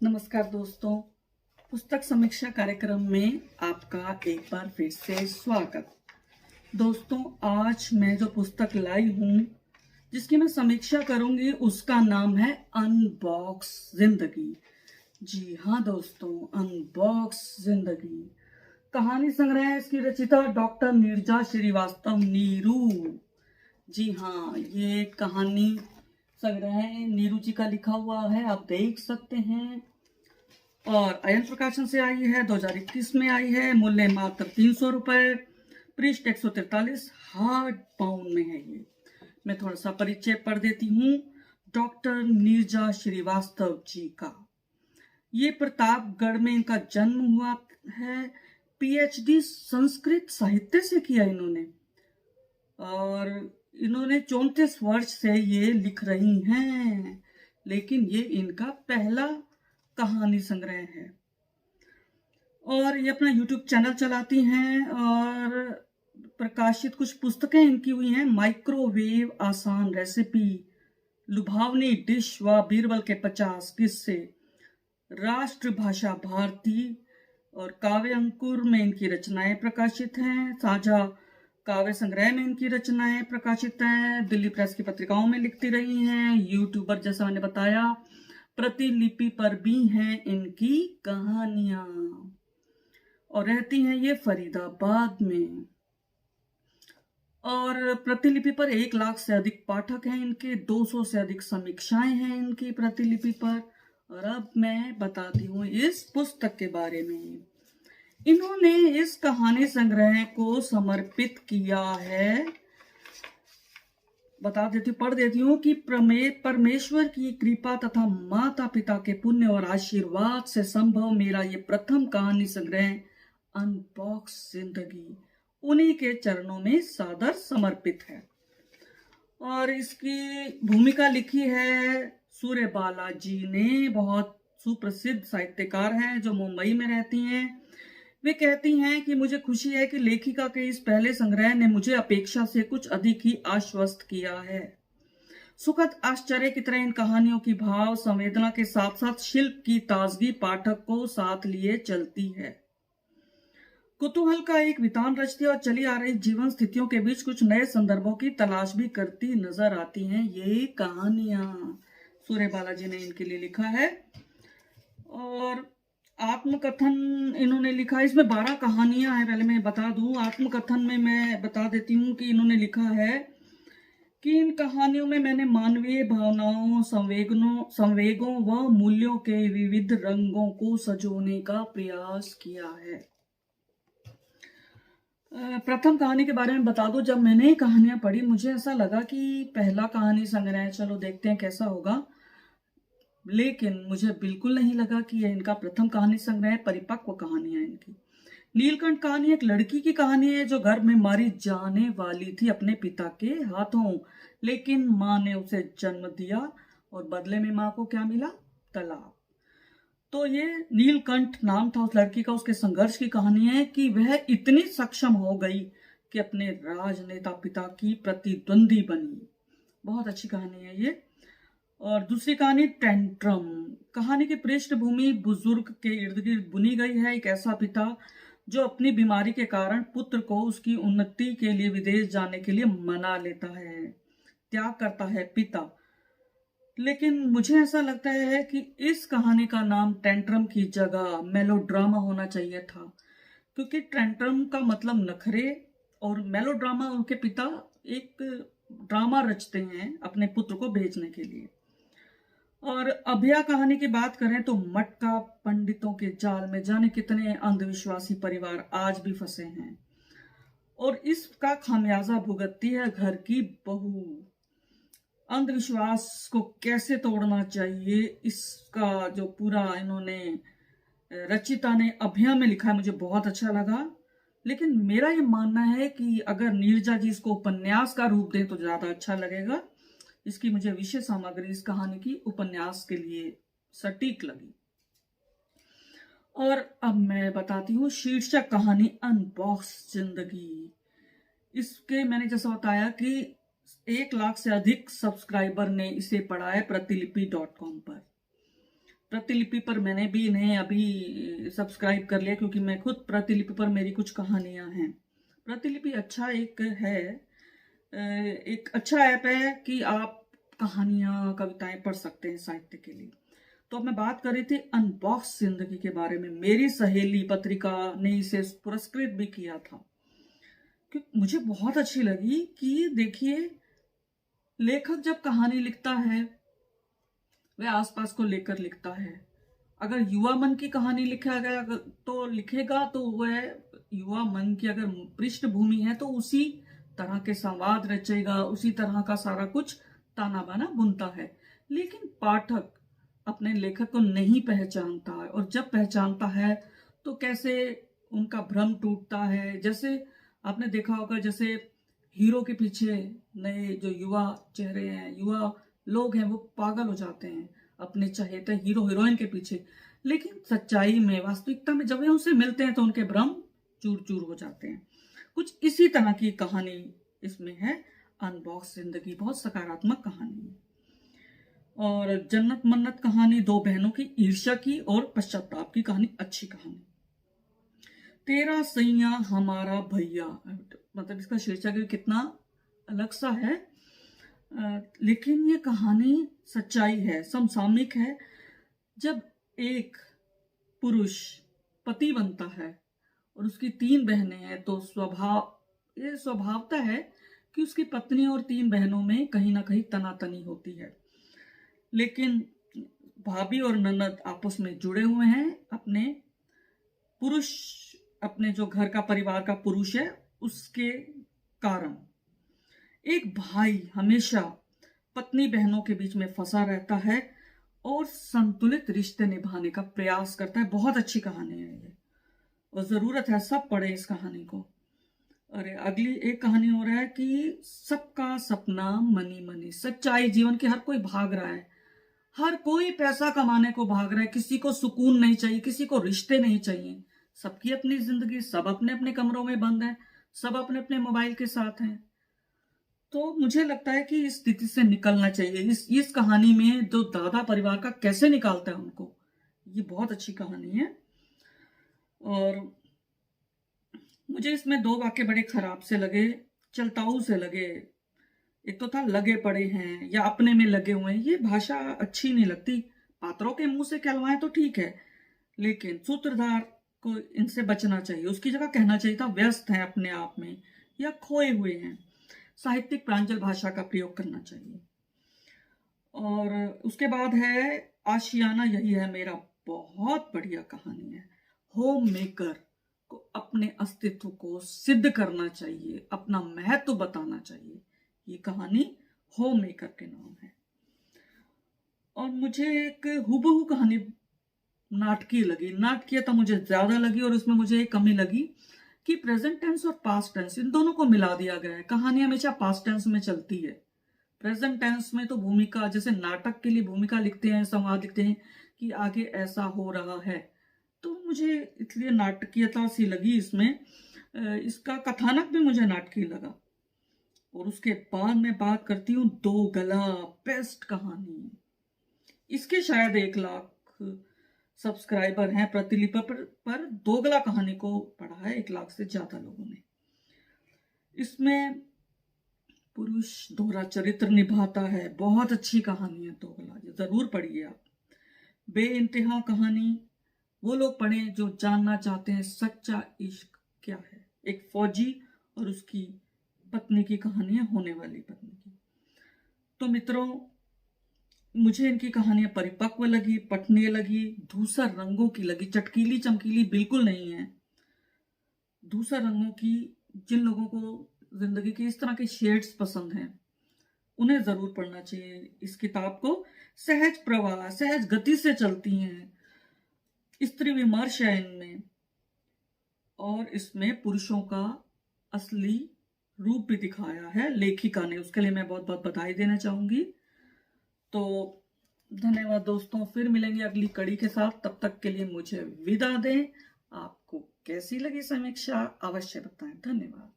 नमस्कार दोस्तों, पुस्तक समीक्षा कार्यक्रम में आपका एक बार फिर से स्वागत। दोस्तों, आज मैं जो पुस्तक लाई हूँ जिसकी मैं समीक्षा करूंगी उसका नाम है अनबॉक्स जिंदगी। जी हाँ दोस्तों, अनबॉक्स जिंदगी कहानी संग्रह है। इसकी रचिता डॉक्टर नीरजा श्रीवास्तव नीरू। जी हाँ, ये कहानी संग्रह है, नीरू जी का लिखा हुआ है, आप देख सकते हैं। और अयन प्रकाशन से आई है, 2021 में आई है। मूल्य मात्र 300 रुपए, पृष्ठ 143, हार्ड बाउंड में है ये। मैं थोड़ा सा परिचय पढ़ देती हूँ डॉक्टर नीरजा श्रीवास्तव जी का। ये प्रतापगढ़ में इनका जन्म हुआ है। पीएचडी संस्कृत साहित्य से किया इन्होंने, और इन्होंने 34 वर्ष से ये लिख रही हैं, लेकिन ये इनका पहला कहानी संग्रह है। और ये अपना YouTube चैनल चलाती हैं और प्रकाशित कुछ पुस्तकें इनकी हुई हैं। माइक्रोवेव आसान रेसिपी, लुभावनी डिश व बीरबल के 50 किस्से, राष्ट्रभाषा भारती और काव्य अंकुर में इनकी रचनाएं प्रकाशित हैं। साझा काव्य संग्रह में इनकी रचनाएं प्रकाशित हैं। दिल्ली प्रेस की पत्रिकाओं में लिखती रही हैं। यूट्यूबर, जैसा मैंने बताया, प्रतिलिपि पर भी हैं इनकी कहानियां, और रहती हैं ये फरीदाबाद में। और प्रतिलिपि पर 1 लाख से अधिक पाठक हैं इनके, 200 से अधिक समीक्षाएं हैं इनकी प्रतिलिपि पर। और अब मैं बताती हूँ इस पुस्तक के बारे में। इन्होंने इस कहानी संग्रह को समर्पित किया है, बता देती हूँ, पढ़ देती हूँ कि परमेश्वर की कृपा तथा माता पिता के पुण्य और आशीर्वाद से संभव मेरा ये प्रथम कहानी संग्रह अनबॉक्स जिंदगी उन्हीं के चरणों में सादर समर्पित है। और इसकी भूमिका लिखी है सूर्यबाला जी ने, बहुत सुप्रसिद्ध साहित्यकार हैं जो मुंबई में रहती हैं। वे कहती हैं कि मुझे खुशी है कि लेखिका के इस पहले संग्रह ने मुझे अपेक्षा से कुछ अधिक ही आश्वस्त किया है। सुखद आश्चर्य की तरह इन कहानियों की भाव संवेदना के साथ साथ शिल्प की ताजगी पाठक को साथ लिए चलती है। कुतूहल का एक वितान रचती और चली आ रही जीवन स्थितियों के बीच कुछ नए संदर्भों की तलाश भी करती नजर आती हैं ये कहानियां। सूर्यबाला जी ने इनके लिए लिखा है। और आत्मकथन इन्होंने लिखा, इसमें 12 कहानियां हैं। पहले मैं बता दूं, आत्मकथन में मैं बता देती हूँ कि इन्होंने लिखा है कि इन कहानियों में मैंने मानवीय भावनाओं, संवेगों व मूल्यों के विविध रंगों को सजोने का प्रयास किया है। प्रथम कहानी के बारे में बता दूं, जब मैंने कहानियां पढ़ी मुझे ऐसा लगा कि पहला कहानी संग्रह है, चलो देखते हैं कैसा होगा। लेकिन मुझे बिल्कुल नहीं लगा कि यह इनका प्रथम कहानी संग्रह है। परिपक्व कहानी है इनकी। नीलकंठ कहानी एक लड़की की कहानी है जो गर्भ में मारी जाने वाली थी अपने पिता के हाथों, लेकिन माँ ने उसे जन्म दिया और बदले में माँ को क्या मिला? तलाक। तो ये नीलकंठ नाम था उस लड़की का। उसके संघर्ष की कहानी है कि वह इतनी सक्षम हो गई कि अपने राजनेता पिता की प्रतिद्वंदी बनी। बहुत अच्छी कहानी है ये। और दूसरी कहानी टेंट्रम। कहानी की पृष्ठभूमि बुजुर्ग के इर्द गिर्द बुनी गई है। एक ऐसा पिता जो अपनी बीमारी के कारण पुत्र को उसकी उन्नति के लिए विदेश जाने के लिए मना लेता है, त्याग करता है पिता। लेकिन मुझे ऐसा लगता है कि इस कहानी का नाम टेंट्रम की जगह मेलोड्रामा होना चाहिए था, क्योंकि टेंट्रम का मतलब नखरे और मेलोड्रामा, उनके पिता एक ड्रामा रचते हैं अपने पुत्र को भेजने के लिए। और अभया कहानी की बात करें तो मटका पंडितों के जाल में जाने कितने अंधविश्वासी परिवार आज भी फंसे हैं, और इसका खामियाजा भुगतती है घर की बहू। अंधविश्वास को कैसे तोड़ना चाहिए, इसका जो पूरा इन्होंने रचिता ने अभया में लिखा है, मुझे बहुत अच्छा लगा। लेकिन मेरा ये मानना है कि अगर नीरजा जी इसको उपन्यास का रूप दें तो ज्यादा अच्छा लगेगा। इसकी मुझे विषय सामग्री इस कहानी की उपन्यास के लिए सटीक लगी। और अब मैं बताती हूँ शीर्षक कहानी अनबॉक्स जिंदगी। इसके मैंने जैसा बताया कि 1 लाख से अधिक सब्सक्राइबर ने इसे पढ़ा है प्रतिलिपि.com पर। प्रतिलिपि पर मैंने भी इन्हें अभी सब्सक्राइब कर लिया, क्योंकि मैं खुद प्रतिलिपि पर मेरी कुछ कहानियां हैं। प्रतिलिपि अच्छा एक है, एक अच्छा ऐप है कि आप कहानियां कविताएं पढ़ सकते हैं साहित्य के लिए। तो अब मैं बात कर रही थी अनबॉक्स जिंदगी के बारे में। मेरी सहेली पत्रिका ने इसे पुरस्कृत भी किया था, क्योंकि मुझे बहुत अच्छी लगी कि देखिए, लेखक जब कहानी लिखता है वह आसपास को लेकर लिखता है। अगर युवा मन की कहानी लिखा गया तो लिखेगा, तो वह युवा मन की अगर पृष्ठभूमि है तो उसी तरह के संवाद रचेगा, उसी तरह का सारा कुछ ताना बाना बुनता है। लेकिन पाठक अपने लेखक को नहीं पहचानता है, और जब पहचानता है तो कैसे उनका भ्रम टूटता है। जैसे आपने देखा होगा, जैसे हीरो के पीछे नए जो युवा चेहरे हैं, युवा लोग हैं, वो पागल हो जाते हैं अपने चहेते हीरो हीरोइन के पीछे। लेकिन सच्चाई में, वास्तविकता में जब वे उनसे मिलते हैं तो उनके भ्रम चूर चूर हो जाते हैं। कुछ इसी तरह की कहानी इसमें है। अनबॉक्स जिंदगी बहुत सकारात्मक कहानी है। और जन्नत मन्नत कहानी दो बहनों की ईर्ष्या की और पश्चाताप की कहानी, अच्छी कहानी। तेरा सैया हमारा भैया, मतलब इसका शीर्षक भी कितना अलग सा है, लेकिन ये कहानी सच्चाई है, समसामयिक है। जब एक पुरुष पति बनता है और उसकी 3 बहनें हैं, तो ये स्वभावता है कि उसकी पत्नी और 3 बहनों में कहीं ना कहीं तनातनी होती है। लेकिन भाभी और ननद आपस में जुड़े हुए हैं। अपने जो घर का परिवार का पुरुष है उसके कारण एक भाई हमेशा पत्नी बहनों के बीच में फंसा रहता है और संतुलित रिश्ते निभाने का प्रयास करता है। बहुत अच्छी कहानी है ये, और जरूरत है सब पढ़े इस कहानी को। अरे अगली एक कहानी हो रहा है कि सबका सपना मनी मनी, सच्चाई जीवन की, हर कोई भाग रहा है, हर कोई पैसा कमाने को भाग रहा है, किसी को सुकून नहीं चाहिए, किसी को रिश्ते नहीं चाहिए, सबकी अपनी जिंदगी, सब अपने अपने कमरों में बंद है, सब अपने अपने मोबाइल के साथ हैं। तो मुझे लगता है कि इस स्थिति से निकलना चाहिए। इस कहानी में जो दादा परिवार का कैसे निकालता है उनको, ये बहुत अच्छी कहानी है। और मुझे इसमें 2 वाक्य बड़े खराब से लगे, चलताऊ से लगे। एक तो था लगे पड़े हैं या अपने में लगे हुए हैं, ये भाषा अच्छी नहीं लगती। पात्रों के मुंह से कहलवाएं तो ठीक है, लेकिन सूत्रधार को इनसे बचना चाहिए। उसकी जगह कहना चाहिए था व्यस्त हैं अपने आप में या खोए हुए हैं। साहित्यिक प्रांजल भाषा का प्रयोग करना चाहिए। और उसके बाद है आशियाना यही है मेरा, बहुत बढ़िया कहानी है। होम मेकर को अपने अस्तित्व को सिद्ध करना चाहिए, अपना महत्व बताना चाहिए। ये कहानी होम मेकर के नाम है। और मुझे एक हुबहू कहानी नाटकीय लगी, नाटकीयता मुझे ज्यादा लगी, और उसमें मुझे एक कमी लगी कि प्रेजेंट टेंस और पास्ट टेंस इन दोनों को मिला दिया गया है। कहानी हमेशा पास्ट टेंस में चलती है। प्रेजेंट टेंस में तो भूमिका, जैसे नाटक के लिए भूमिका लिखते हैं, संवाद लिखते हैं कि आगे ऐसा हो रहा है, तो मुझे इसलिए नाटकीयता सी लगी इसमें। इसका कथानक भी मुझे नाटकीय लगा। और उसके बाद मैं बात करती हूँ दो गला, बेस्ट कहानी। इसके शायद 1 लाख सब्सक्राइबर हैं प्रतिलिपि पर 2 गला कहानी को पढ़ा है 1 लाख से ज्यादा लोगों ने। इसमें पुरुष दोहरा चरित्र निभाता है, बहुत अच्छी कहानी है 2 गला, जरूर पढ़िए आप। बेइंतहा कहानी वो लोग पढ़ें जो जानना चाहते हैं सच्चा इश्क क्या है। एक फौजी और उसकी पत्नी की कहानी है, होने वाली पत्नी की। तो मित्रों, मुझे इनकी कहानियां परिपक्व लगी, पठनीय लगी, धूसर रंगों की लगी, चटकीली चमकीली बिल्कुल नहीं है। धूसर रंगों की, जिन लोगों को जिंदगी के इस तरह के शेड्स पसंद हैं उन्हें जरूर पढ़ना चाहिए इस किताब को। सहज प्रवाह, सहज गति से चलती हैं, स्त्री विमर्श है इनमें, और इसमें पुरुषों का असली रूप भी दिखाया है लेखिका ने, उसके लिए मैं बहुत बहुत बधाई देना चाहूंगी। तो धन्यवाद दोस्तों, फिर मिलेंगे अगली कड़ी के साथ। तब तक के लिए मुझे विदा दें। आपको कैसी लगी समीक्षा अवश्य बताएं। धन्यवाद।